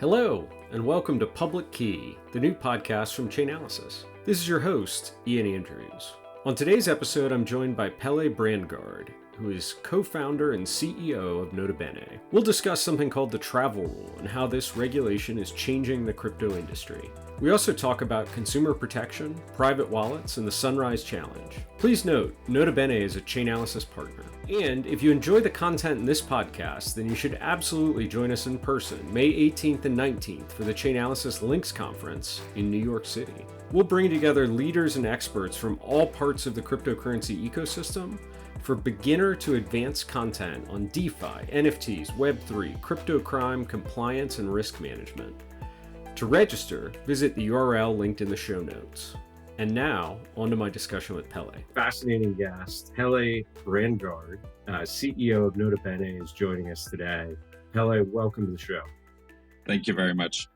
Hello, and welcome to Public Key, the new podcast from Chainalysis. This is your host, Ian Andrews. On today's episode, I'm joined by Pelle Brændgaard, who is co-founder and CEO of Notabene. We'll discuss something called the travel rule and how this regulation is changing the crypto industry. We also talk about consumer protection, private wallets, and the Sunrise Challenge. Please note, Notabene is a Chainalysis partner. And if you enjoy the content in this podcast, then you should absolutely join us in person May 18th and 19th for the Chainalysis Links Conference in New York City. We'll bring together leaders and experts from all parts of the cryptocurrency ecosystem for beginner to advanced content on DeFi, NFTs, Web3, crypto crime, compliance, and risk management. To register, visit the URL linked in the show notes. And now, on to my discussion with Pelle. Fascinating guest, Pelle Brændgaard, CEO of Notabene, is joining us today. Pelle, welcome to the show. Thank you very much.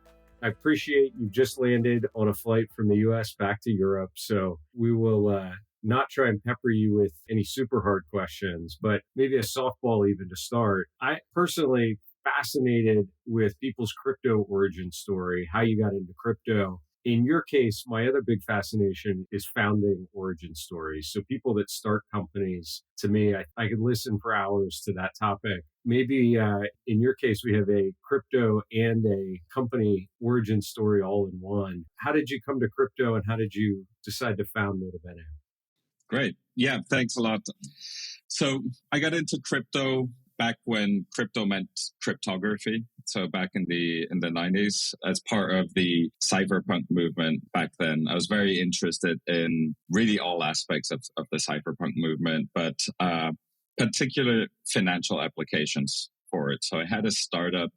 I appreciate you just landed on a flight from the US back to Europe, so we will not try and pepper you with any super hard questions, but maybe a softball even to start. I personally fascinated with people's crypto origin story, how you got into crypto. In your case, my other big fascination is founding origin stories. So people that start companies, to me, I could listen for hours to that topic. Maybe in your case, we have a crypto and a company origin story all in one. How did you come to crypto and how did you decide to found Notabene? Great. Yeah, thanks a lot. So I got into crypto back when crypto meant cryptography. So back in the 90s, as part of the cypherpunk movement back then, I was very interested in really all aspects of the cypherpunk movement, but particular financial applications for it. So I had a startup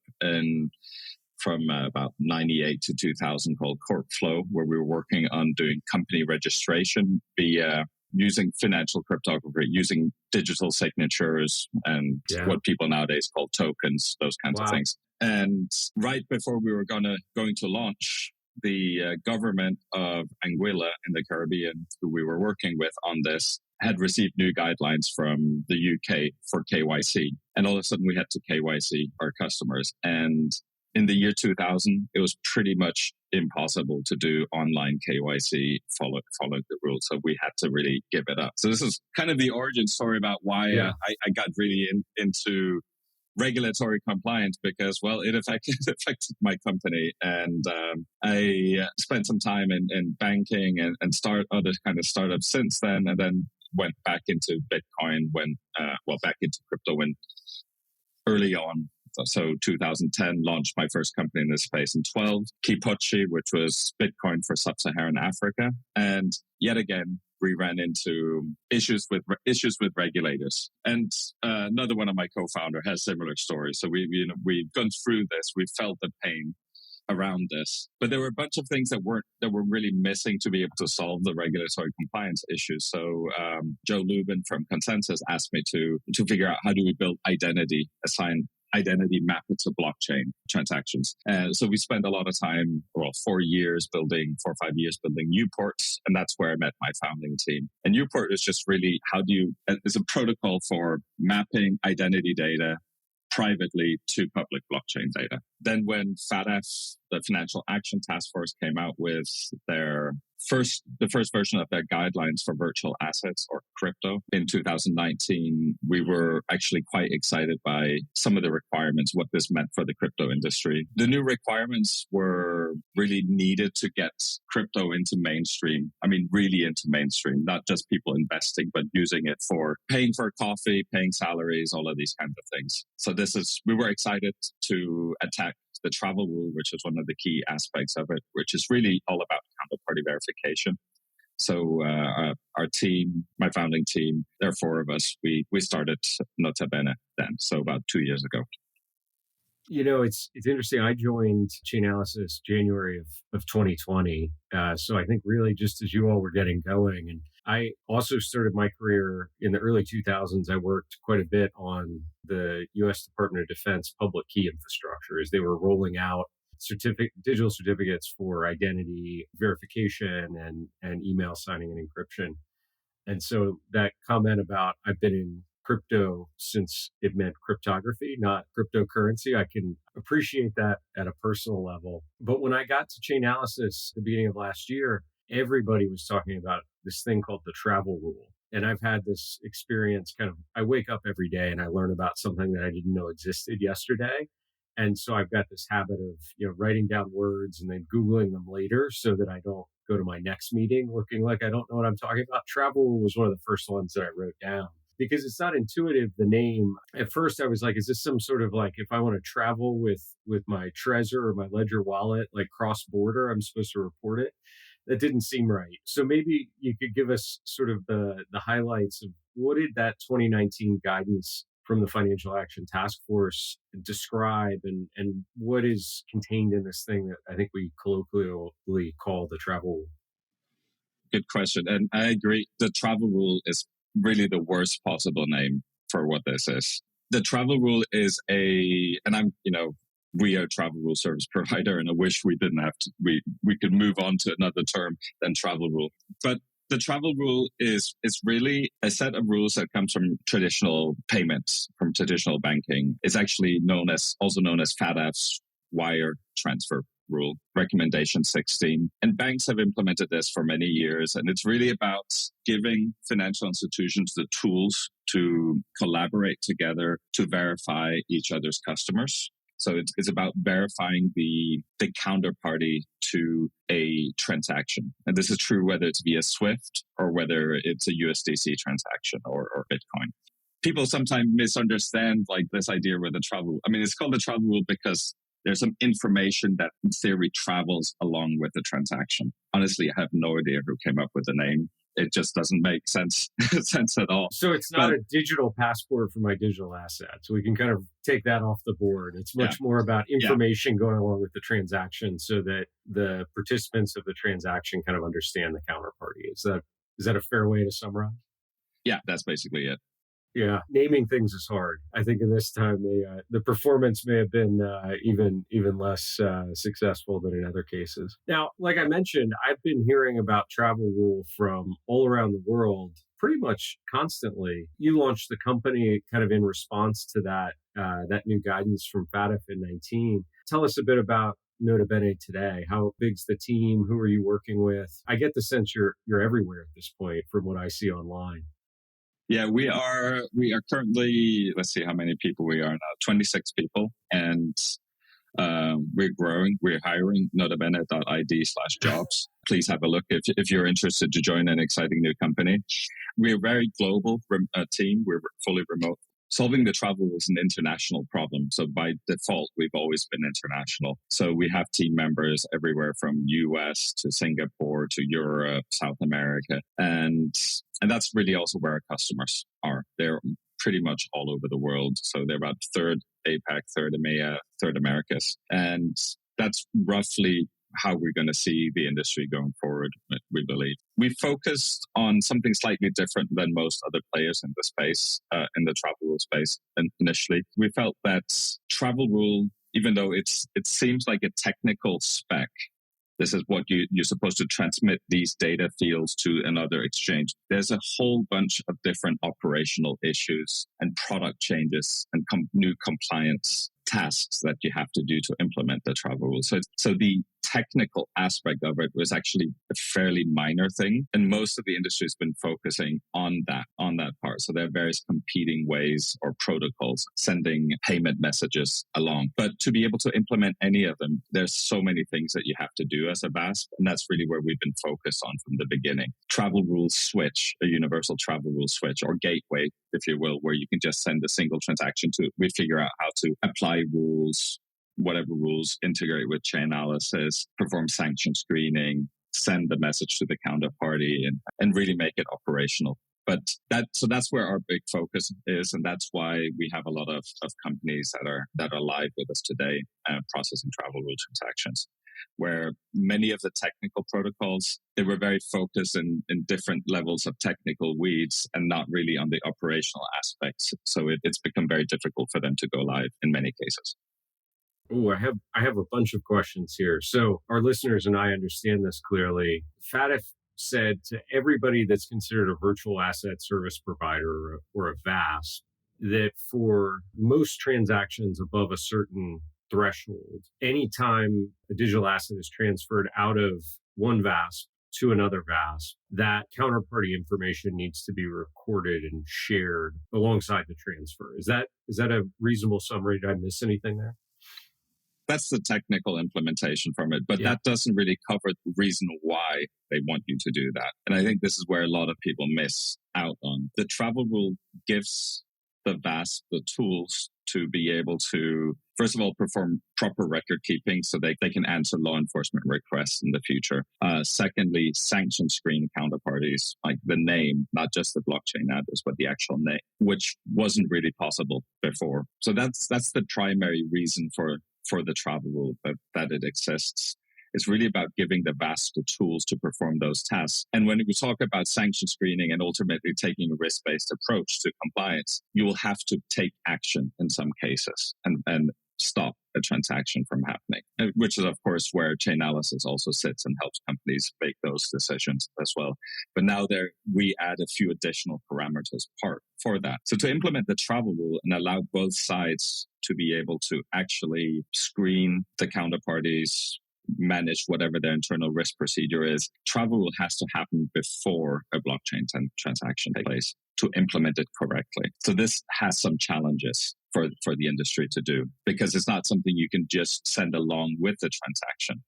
from about 98 to 2000 called CorpFlow, where we were working on doing company registration via using financial cryptography, using digital signatures and what people nowadays call tokens, those kinds of things. And right before we were going to launch, the government of Anguilla in the Caribbean, who we were working with on this, had received new guidelines from the UK for KYC. And all of a sudden we had to KYC our customers. And in the year 2000, it was pretty much impossible to do online KYC, follow the rules. So we had to really give it up. So this is kind of the origin story about why I got really into regulatory compliance because, well, it affected my company. And I spent some time in banking and start other kind of startups since then, and then went back into Bitcoin back into crypto when early on. So 2010 launched my first company in this space. In 12, Kipochi, which was Bitcoin for sub-Saharan Africa. And yet again, we ran into issues with regulators. And another one of my co-founder has similar stories. So we've gone through this. We felt the pain around this, but there were a bunch of things that were really missing to be able to solve the regulatory compliance issues. So Joe Lubin from Consensus asked me to figure out how do we build identity map it to blockchain transactions. So we spent a lot of time, 4 or 5 years building Uports, and that's where I met my founding team. And Uport is just really it's a protocol for mapping identity data privately to public blockchain data. Then when FATF, the Financial Action Task Force, came out with the first version of their guidelines for virtual assets or crypto in 2019, we were actually quite excited by some of the requirements, what this meant for the crypto industry. The new requirements were really needed to get crypto into mainstream. I mean, really into mainstream, not just people investing, but using it for paying for coffee, paying salaries, all of these kinds of things. So we were excited to attack the travel rule, which is one of the key aspects of it, which is really all about counterparty verification. So our team, my founding team, there are 4 of us, we started Notabene then, so about 2 years ago. You know, it's interesting. I joined Chainalysis January of 2020. So I think really just as you all were getting going. And I also started my career in the early 2000s. I worked quite a bit on the U.S. Department of Defense public key infrastructure as they were rolling out digital certificates for identity verification and email signing and encryption. And so that comment about I've been in crypto since it meant cryptography, not cryptocurrency. I can appreciate that at a personal level. But when I got to Chainalysis at the beginning of last year, everybody was talking about this thing called the travel rule. And I've had this experience I wake up every day and I learn about something that I didn't know existed yesterday. And so I've got this habit of, writing down words and then Googling them later so that I don't go to my next meeting looking like I don't know what I'm talking about. Travel rule was one of the first ones that I wrote down because it's not intuitive, the name. At first I was like, is this some sort of like, if I want to travel with my Trezor or my Ledger wallet, like cross border, I'm supposed to report it? That didn't seem right. So maybe you could give us sort of the highlights of what did that 2019 guidance from the Financial Action Task Force describe and what is contained in this thing that I think we colloquially call the travel rule? Good question. And I agree. The travel rule is really the worst possible name for what this is. The travel rule is we are a travel rule service provider, and I wish we didn't have to, we could move on to another term than travel rule. But the travel rule is really a set of rules that comes from traditional payments, from traditional banking. It's actually also known as FATF's wire transfer rule, recommendation 16. And banks have implemented this for many years. And it's really about giving financial institutions the tools to collaborate together to verify each other's customers. So it's about verifying the counterparty to a transaction. And this is true whether it's via SWIFT or whether it's a USDC transaction or Bitcoin. People sometimes misunderstand like this idea with the travel. I mean, it's called the travel rule because there's some information that in theory travels along with the transaction. Honestly, I have no idea who came up with the name. It just doesn't make sense at all. So it's not a digital passport for my digital assets. We can kind of take that off the board. It's much more about information going along with the transaction so that the participants of the transaction kind of understand the counterparty. Is that a fair way to summarize? Yeah, that's basically it. Yeah, naming things is hard. I think in this time, the performance may have been even less successful than in other cases. Now, like I mentioned, I've been hearing about travel rule from all around the world pretty much constantly. You launched the company kind of in response to that new guidance from FATF in 19. Tell us a bit about Notabene today. How big's the team? Who are you working with? I get the sense you're everywhere at this point from what I see online. Yeah, we are currently, let's see how many people we are now, 26 people. And we're growing, we're hiring, notabene.id/jobs. Please have a look if you're interested to join an exciting new company. We're a very global team. We're fully remote. Solving the travel is an international problem. So by default, we've always been international. So we have team members everywhere from US to Singapore to Europe, South America. And that's really also where our customers are. They're pretty much all over the world. So they're about third APAC, third EMEA, third Americas. And that's roughly how we're going to see the industry going forward, we believe. We focused on something slightly different than most other players in the space, in the travel rule space. And initially, we felt that travel rule, even though it seems like a technical spec, this is what you're supposed to transmit these data fields to another exchange. There's a whole bunch of different operational issues and product changes and new compliance tasks that you have to do to implement the travel rule. So the technical aspect of it was actually a fairly minor thing. And most of the industry has been focusing on that part. So there are various competing ways or protocols sending payment messages along. But to be able to implement any of them, there's so many things that you have to do as a VASP. And that's really where we've been focused on from the beginning. Travel rule switch, a universal travel rule switch or gateway, if you will, where you can just send a single transaction to. We figure out how to apply rules, whatever rules, integrate with Chainalysis, perform sanction screening, send the message to the counterparty, and really make it operational. But that's where our big focus is, and that's why we have a lot of companies that are live with us today, processing travel rule transactions. Where many of the technical protocols, they were very focused in different levels of technical weeds and not really on the operational aspects. So it's become very difficult for them to go live in many cases. Oh, I have a bunch of questions here. So our listeners and I understand this clearly. FATF said to everybody that's considered a virtual asset service provider or a VASP, that for most transactions above a certain threshold, anytime a digital asset is transferred out of one VASP to another VASP, that counterparty information needs to be recorded and shared alongside the transfer. Is that a reasonable summary? Did I miss anything there? That's the technical implementation from it, but that doesn't really cover the reason why they want you to do that. And I think this is where a lot of people miss out on. The travel rule gives the VASP the tools to be able to, first of all, perform proper record keeping so they can answer law enforcement requests in the future. Secondly, sanction screen counterparties, like the name, not just the blockchain address, but the actual name, which wasn't really possible before. So that's the primary reason for the travel rule that it exists. It's really about giving the VASP the tools to perform those tasks. And when we talk about sanction screening and ultimately taking a risk-based approach to compliance, you will have to take action in some cases and stop a transaction from happening, which is, of course, where Chainalysis also sits and helps companies make those decisions as well. But now we add a few additional parameters for that. So to implement the travel rule and allow both sides to be able to actually screen the counterparties, manage whatever their internal risk procedure is, travel rule has to happen before a blockchain transaction takes place to implement it correctly. So this has some challenges for the industry to do, because it's not something you can just send along with the transaction.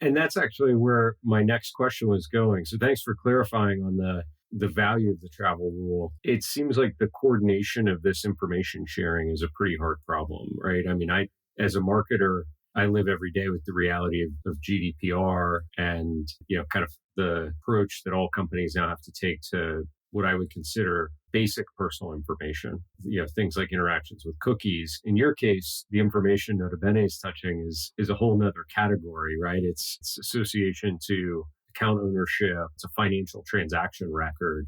And that's actually where my next question was going. So thanks for clarifying on the value of the travel rule. It seems like the coordination of this information sharing is a pretty hard problem, right? I mean, as a marketer, I live every day with the reality of GDPR and, kind of the approach that all companies now have to take to what I would consider basic personal information, things like interactions with cookies. In your case, the information Notabene is touching is a whole nother category, right? It's association to account ownership. It's a financial transaction record.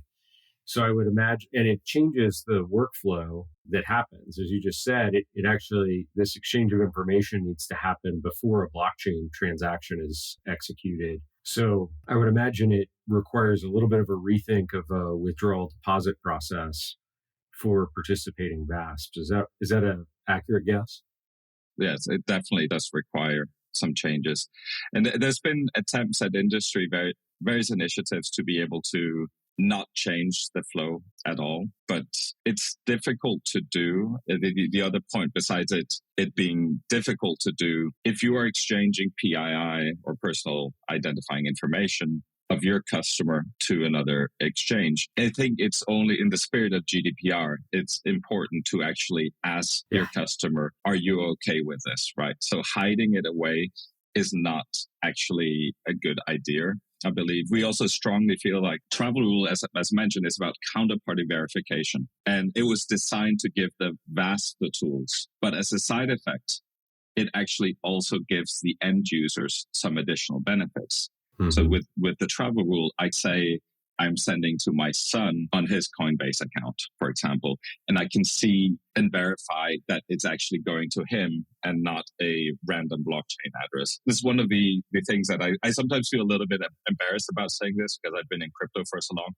So I would imagine, and it changes the workflow that happens. As you just said, it actually, this exchange of information needs to happen before a blockchain transaction is executed. So I would imagine it requires a little bit of a rethink of a withdrawal deposit process for participating VASPs. Is that an accurate guess? Yes, it definitely does require some changes. And there's been attempts at industry, various initiatives to be able to not change the flow at all, but it's difficult to do. The other point, besides it being difficult to do, if you are exchanging PII or personal identifying information of your customer to another exchange, I think it's only in the spirit of GDPR, it's important to actually ask your customer, are you okay with this, right? So hiding it away is not actually a good idea. I believe we also strongly feel like travel rule, as mentioned, is about counterparty verification. And it was designed to give the VASP the tools. But as a side effect, it actually also gives the end users some additional benefits. Mm-hmm. So with the travel rule, I'd say I'm sending to my son on his Coinbase account, for example, and I can see and verify that it's actually going to him and not a random blockchain address. This is one of the things that I sometimes feel a little bit embarrassed about saying this, because I've been in crypto for so long.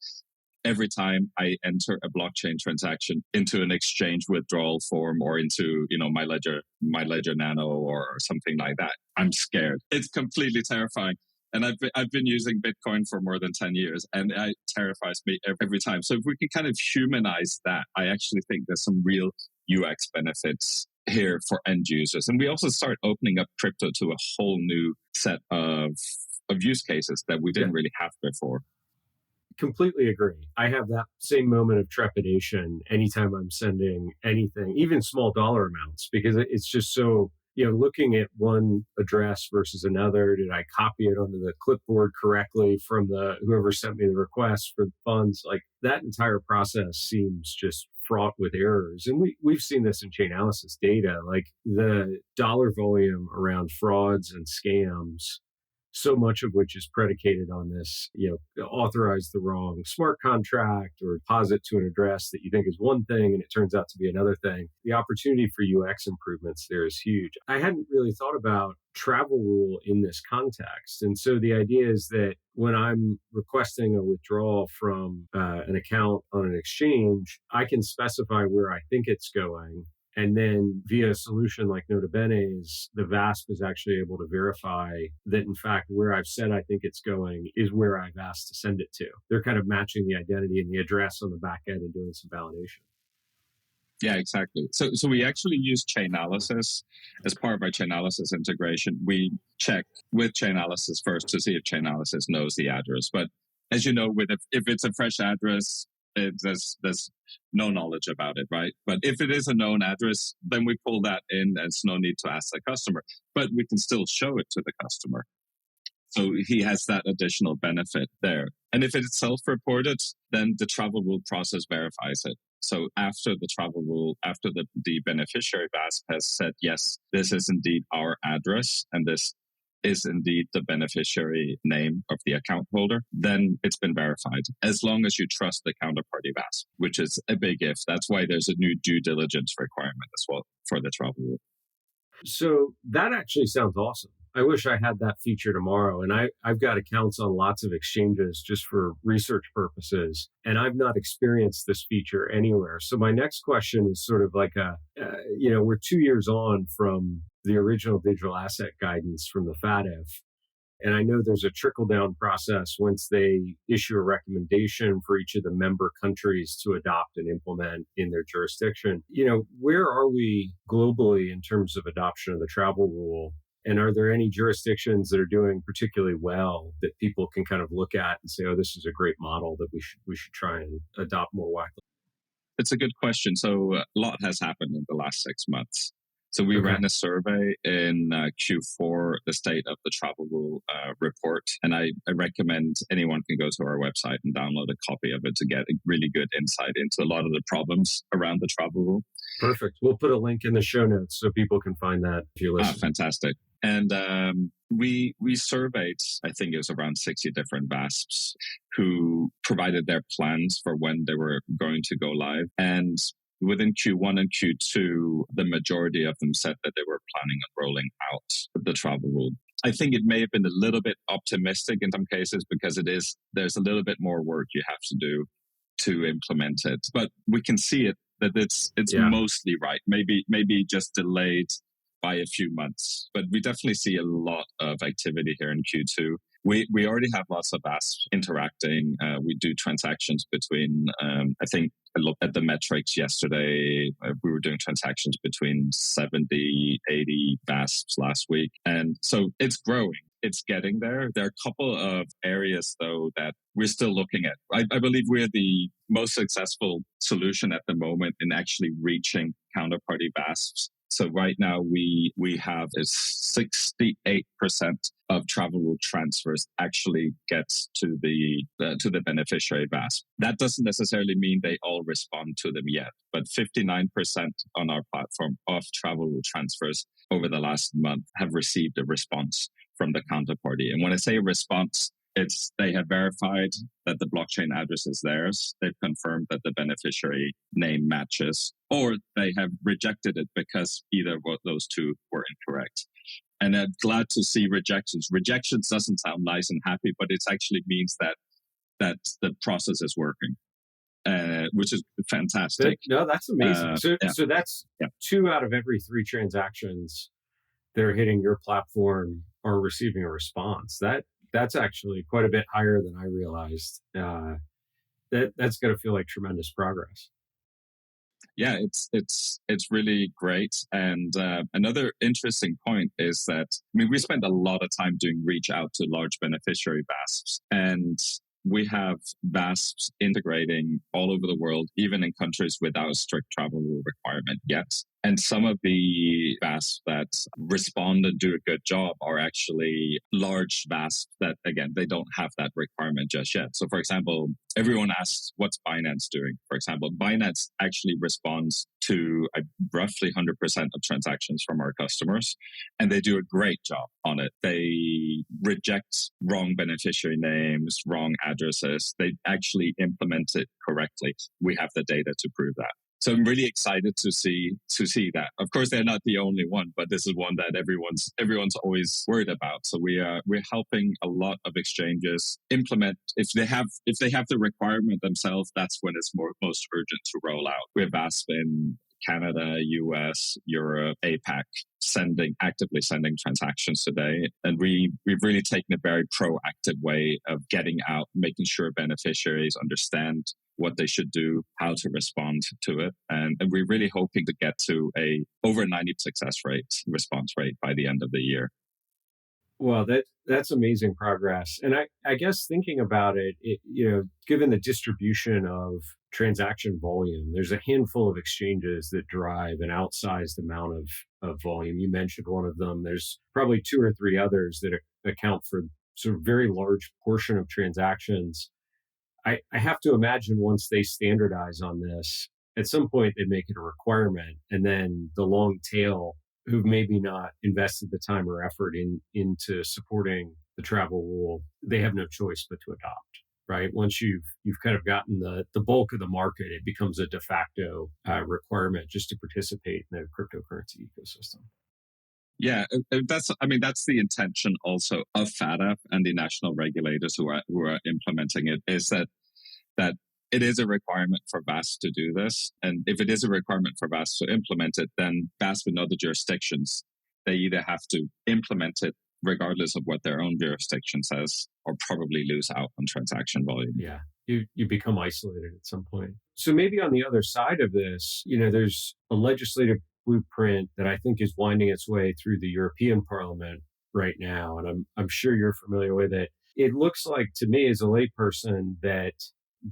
Every time I enter a blockchain transaction into an exchange withdrawal form or into, my Ledger Nano or something like that, I'm scared. It's completely terrifying. And I've been using Bitcoin for more than 10 years, and it terrifies me every time. So if we can kind of humanize that, I actually think there's some real UX benefits here for end users. And we also start opening up crypto to a whole new set of use cases that we didn't really have before. Completely agree. I have that same moment of trepidation anytime I'm sending anything, even small dollar amounts, because it's just so, looking at one address versus another. Did I copy it onto the clipboard correctly from whoever sent me the request for the funds? Like, that entire process seems just fraught with errors. And we've seen this in Chainalysis data, like the dollar volume around frauds and scams so much of which is predicated on this, authorize the wrong smart contract or deposit to an address that you think is one thing and it turns out to be another thing. The opportunity for UX improvements there is huge. I hadn't really thought about travel rule in this context. And so the idea is that when I'm requesting a withdrawal from an account on an exchange, I can specify where I think it's going. And then via a solution like Notabene, the VASP is actually able to verify that, in fact, where I've said I think it's going is where I've asked to send it to. They're kind of matching the identity and the address on the back end and doing some validation. Yeah, exactly. So we actually use Chainalysis as part of our Chainalysis integration. We check with Chainalysis first to see if Chainalysis knows the address. But as you know, if it's a fresh address, there's no knowledge about it, right? But if it is a known address, then we pull that in. There's no need to ask the customer, but we can still show it to the customer. So he has that additional benefit there. And if it's self-reported, then the travel rule process verifies it. So after the travel rule, after the beneficiary VASP has said, yes, this is indeed our address, and this is indeed the beneficiary name of the account holder, then it's been verified, as long as you trust the counterparty VASP, which is a big if. That's why there's a new due diligence requirement as well for the travel rule. So that actually sounds awesome. I wish I had that feature tomorrow. And I've got accounts on lots of exchanges just for research purposes, and I've not experienced this feature anywhere. So my next question is sort of like we're 2 years on from the original digital asset guidance from the FATF. And I know there's a trickle-down process once they issue a recommendation for each of the member countries to adopt and implement in their jurisdiction. Where are we globally in terms of adoption of the travel rule? And are there any jurisdictions that are doing particularly well that people can kind of look at and say, oh, this is a great model that we should try and adopt more widely? It's a good question. So a lot has happened in the last 6 months. So we ran a survey in Q4, the state of the travel rule report. And I recommend anyone can go to our website and download a copy of it to get a really good insight into a lot of the problems around the travel rule. Perfect. We'll put a link in the show notes so people can find that if you're listening. Fantastic. And we surveyed, I think it was around 60 different VASPs who provided their plans for when they were going to go live. And within Q1 and Q2, the majority of them said that they were planning on rolling out the travel rule. I think it may have been a little bit optimistic in some cases because there's a little bit more work you have to do to implement it. But we can see it that it's mostly right. Maybe just delayed by a few months. But we definitely see a lot of activity here in Q2. We already have lots of VASPs interacting. We do transactions between, I think I looked at the metrics yesterday. We were doing transactions between 70, 80 VASPs last week. And so it's growing. It's getting there. There are a couple of areas, though, that we're still looking at. I believe we're the most successful solution at the moment in actually reaching counterparty VASPs. So right now we have 68% of travel rule transfers actually gets to the beneficiary VASP. That doesn't necessarily mean they all respond to them yet, but 59% on our platform of travel rule transfers over the last month have received a response from the counterparty. And when I say a response, it's they have verified that the blockchain address is theirs. They've confirmed that the beneficiary name matches, or they have rejected it because either of those two were incorrect. And I'm glad to see rejections. Rejections doesn't sound nice and happy, but it actually means that the process is working, which is fantastic. No, that's amazing. So that's 2 out of every 3 transactions that are hitting your platform are receiving a response. That's actually quite a bit higher than I realized. That's going to feel like tremendous progress. Yeah, it's really great. And another interesting point is that, we spend a lot of time doing reach out to large beneficiary VASPs, and we have VASPs integrating all over the world, even in countries without a strict travel rule requirement yet. And some of the VASPs that respond and do a good job are actually large VASPs that, again, they don't have that requirement just yet. So, for example, everyone asks, what's Binance doing? For example, Binance actually responds to roughly 100% of transactions from our customers, and they do a great job on it. They reject wrong beneficiary names, wrong addresses. They actually implement it correctly. We have the data to prove that. So I'm really excited to see that. Of course, they're not the only one, but this is one that everyone's always worried about. So we're helping a lot of exchanges implement. If they have the requirement themselves, that's when it's most urgent to roll out. We have VASP in Canada, US, Europe, APAC, actively sending transactions today. And we've really taken a very proactive way of getting out, making sure beneficiaries understand what they should do, how to respond to it. And we're really hoping to get to a over 90% response rate by the end of the year. Well, that's amazing progress. And I guess thinking about it, given the distribution of transaction volume, there's a handful of exchanges that drive an outsized amount of volume. You mentioned one of them. There's probably two or three others that account for sort of very large portion of transactions. I have to imagine once they standardize on this, at some point they make it a requirement, and then the long tail who've maybe not invested the time or effort into supporting the travel rule, they have no choice but to adopt, right? Once you've kind of gotten the bulk of the market, it becomes a de facto requirement just to participate in the cryptocurrency ecosystem. Yeah, that's the intention also of FATF and the national regulators who are implementing it, is that it is a requirement for VASP to do this. And if it is a requirement for VASP to implement it, then VASP in other jurisdictions, they either have to implement it regardless of what their own jurisdiction says, or probably lose out on transaction volume. Yeah, you become isolated at some point. So maybe on the other side of this, there's a legislative blueprint that I think is winding its way through the European Parliament right now, and I'm sure you're familiar with it. It looks like to me as a layperson that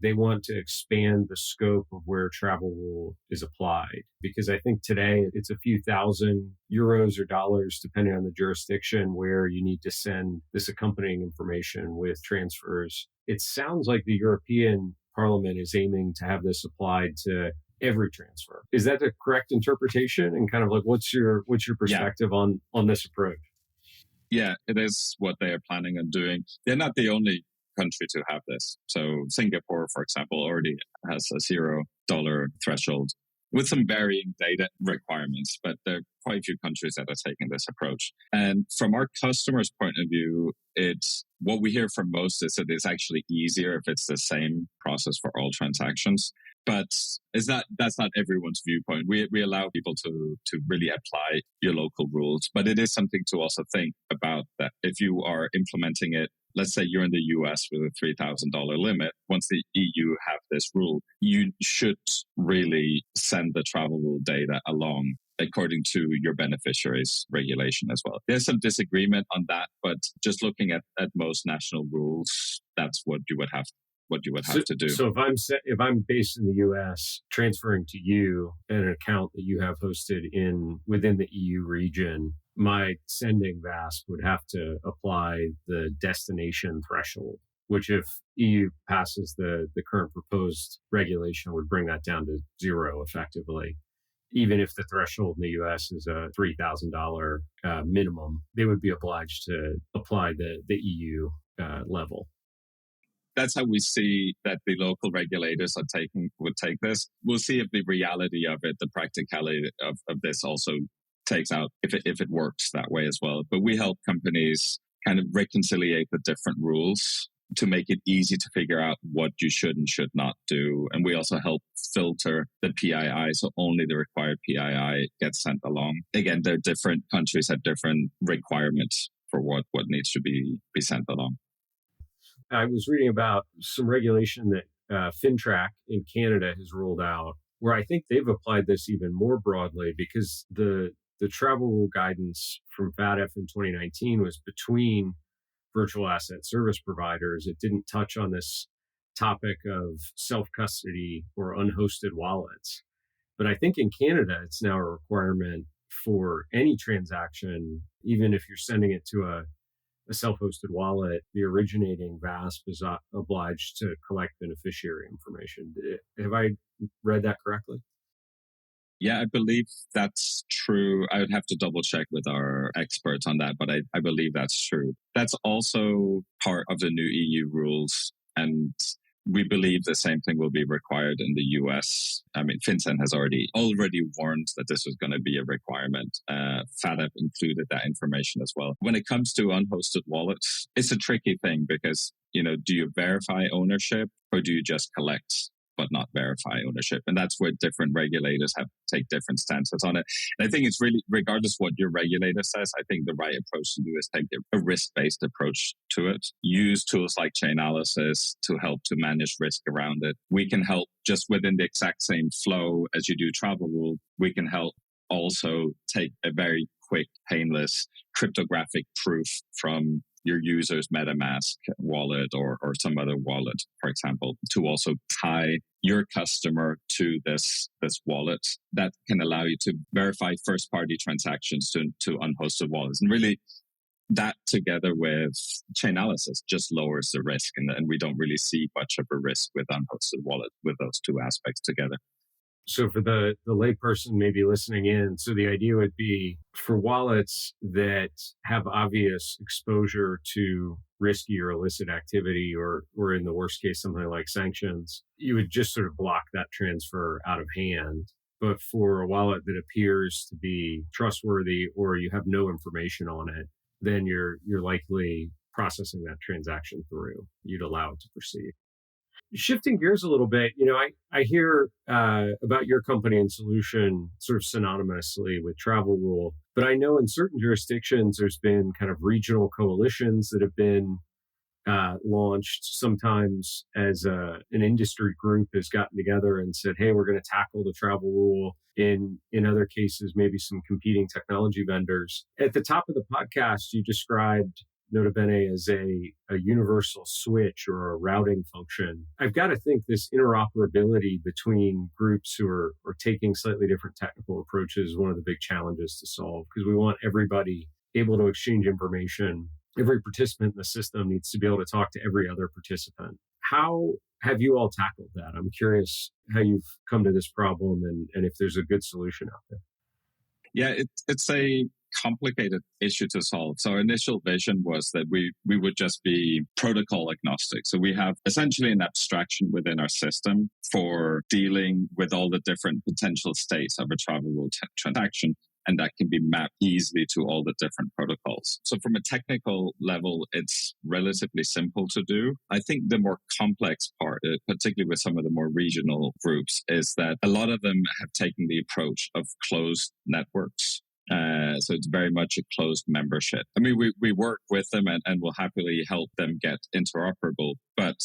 they want to expand the scope of where travel rule is applied, because I think today it's a few thousand euros or dollars, depending on the jurisdiction, where you need to send this accompanying information with transfers. It sounds like the European Parliament is aiming to have this applied to every transfer. Is that the correct interpretation? And kind of like, what's your perspective on this approach? Yeah, it is what they are planning on doing. They're not the only country to have this. So Singapore, for example, already has a $0 threshold with some varying data requirements, but there are quite a few countries that are taking this approach. And from our customers' point of view, what we hear from most is that it's actually easier if it's the same process for all transactions. But that's not everyone's viewpoint. We allow people to really apply your local rules, but it is something to also think about, that if you are implementing it, let's say you're in the US with a $3,000 limit. Once the EU have this rule, you should really send the travel rule data along according to your beneficiaries regulation as well. There's some disagreement on that, but just looking at most national rules, that's what you would have to do. So if I'm based in the US, transferring to you an account that you have hosted within the EU region, my sending VASP would have to apply the destination threshold, which if EU passes the current proposed regulation would bring that down to zero effectively. Even if the threshold in the US is a $3,000 minimum, they would be obliged to apply the EU level. That's how we see that the local regulators would take this. We'll see if the reality of it, the practicality of this also takes out, if it works that way as well. But we help companies kind of reconciliate the different rules to make it easy to figure out what you should and should not do. And we also help filter the PII, so only the required PII gets sent along. Again, there are different countries have different requirements for what needs to be sent along. I was reading about some regulation that FinTrack in Canada has rolled out, where I think they've applied this even more broadly, because the travel rule guidance from FATF in 2019 was between virtual asset service providers. It didn't touch on this topic of self-custody or unhosted wallets. But I think in Canada, it's now a requirement for any transaction, even if you're sending it to a self-hosted wallet, the originating VASP is obliged to collect beneficiary information. Have I read that correctly? Yeah, I believe that's true. I would have to double check with our experts on that, but I believe that's true. That's also part of the new EU rules. And we believe the same thing will be required in the US. I mean, FinCEN has already warned that this was going to be a requirement. FATF included that information as well. When it comes to unhosted wallets, it's a tricky thing because, do you verify ownership or do you just collect but not verify ownership? And that's where different regulators have take different stances on it. And I think it's really, regardless what your regulator says, I think the right approach to do is take a risk-based approach to it. Use tools like Chainalysis to help to manage risk around it. We can help just within the exact same flow as you do travel rule. We can help also take a very quick, painless cryptographic proof from your user's MetaMask wallet or some other wallet, for example, to also tie your customer to this wallet that can allow you to verify first-party transactions to unhosted wallets. And really, that together with Chainalysis just lowers the risk, and we don't really see much of a risk with unhosted wallet with those two aspects together. So for the layperson maybe listening in, so the idea would be for wallets that have obvious exposure to risky or illicit activity, or in the worst case, something like sanctions, you would just sort of block that transfer out of hand. But for a wallet that appears to be trustworthy or you have no information on it, then you're likely processing that transaction through. You'd allow it to proceed. Shifting gears a little bit, I hear about your company and solution sort of synonymously with travel rule, but I know in certain jurisdictions there's been kind of regional coalitions that have been launched, sometimes as an industry group has gotten together and said, hey, we're going to tackle the travel rule. In other cases, maybe some competing technology vendors. At the top of the podcast, you described Notabene as a universal switch or a routing function. I've got to think this interoperability between groups who are taking slightly different technical approaches is one of the big challenges to solve, because we want everybody able to exchange information. Every participant in the system needs to be able to talk to every other participant. How have you all tackled that? I'm curious how you've come to this problem and if there's a good solution out there. Yeah, it's a complicated issue to solve. So our initial vision was that we would just be protocol agnostic. So we have essentially an abstraction within our system for dealing with all the different potential states of a travel rule transaction, and that can be mapped easily to all the different protocols. So from a technical level, it's relatively simple to do. I think the more complex part, particularly with some of the more regional groups, is that a lot of them have taken the approach of closed networks. So it's very much a closed membership. I mean, we work with them and will happily help them get interoperable, but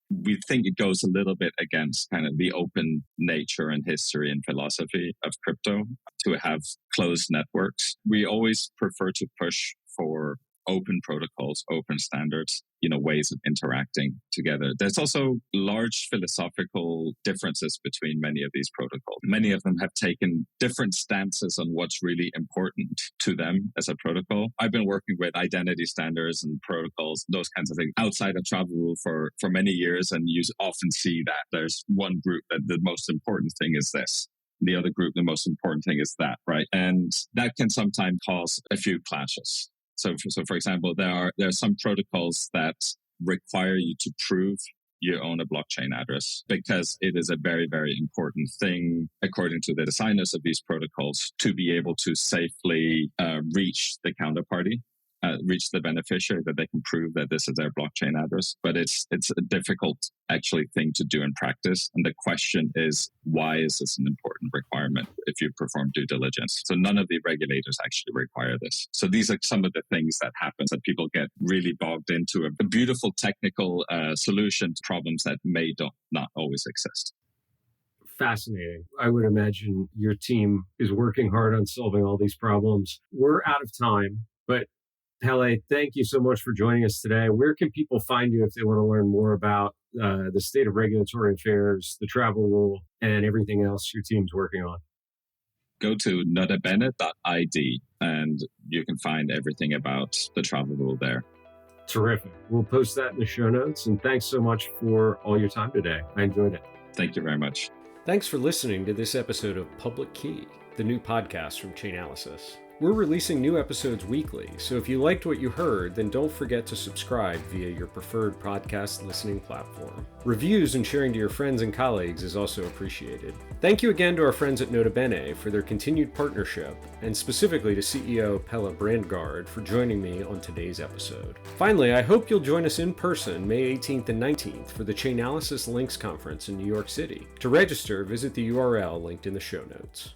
we think it goes a little bit against kind of the open nature and history and philosophy of crypto to have closed networks. We always prefer to push for open protocols, open standards, ways of interacting together. There's also large philosophical differences between many of these protocols. Many of them have taken different stances on what's really important to them as a protocol. I've been working with identity standards and protocols, those kinds of things, outside of travel rule for many years, and you often see that there's one group that the most important thing is this. The other group, the most important thing is that, right? And that can sometimes cause a few clashes. So for example, there are some protocols that require you to prove you own a blockchain address, because it is a very, very important thing, according to the designers of these protocols, to be able to safely reach the counterparty, reach the beneficiary, that they can prove that this is their blockchain address. But it's a difficult actually thing to do in practice. And the question is, why is this an important requirement if you perform due diligence? So none of the regulators actually require this. So these are some of the things that happen, that people get really bogged into a beautiful technical solution to problems that not always exist. Fascinating. I would imagine your team is working hard on solving all these problems. We're out of time, but Pelle, thank you so much for joining us today. Where can people find you if they want to learn more about the state of regulatory affairs, the travel rule, and everything else your team's working on? Go to notabene.id and you can find everything about the travel rule there. Terrific. We'll post that in the show notes. And thanks so much for all your time today. I enjoyed it. Thank you very much. Thanks for listening to this episode of Public Key, the new podcast from Chainalysis. We're releasing new episodes weekly, so if you liked what you heard, then don't forget to subscribe via your preferred podcast listening platform. Reviews and sharing to your friends and colleagues is also appreciated. Thank you again to our friends at Notabene for their continued partnership, and specifically to CEO Pelle Brændgaard for joining me on today's episode. Finally, I hope you'll join us in person May 18th and 19th for the Chainalysis Links Conference in New York City. To register, visit the URL linked in the show notes.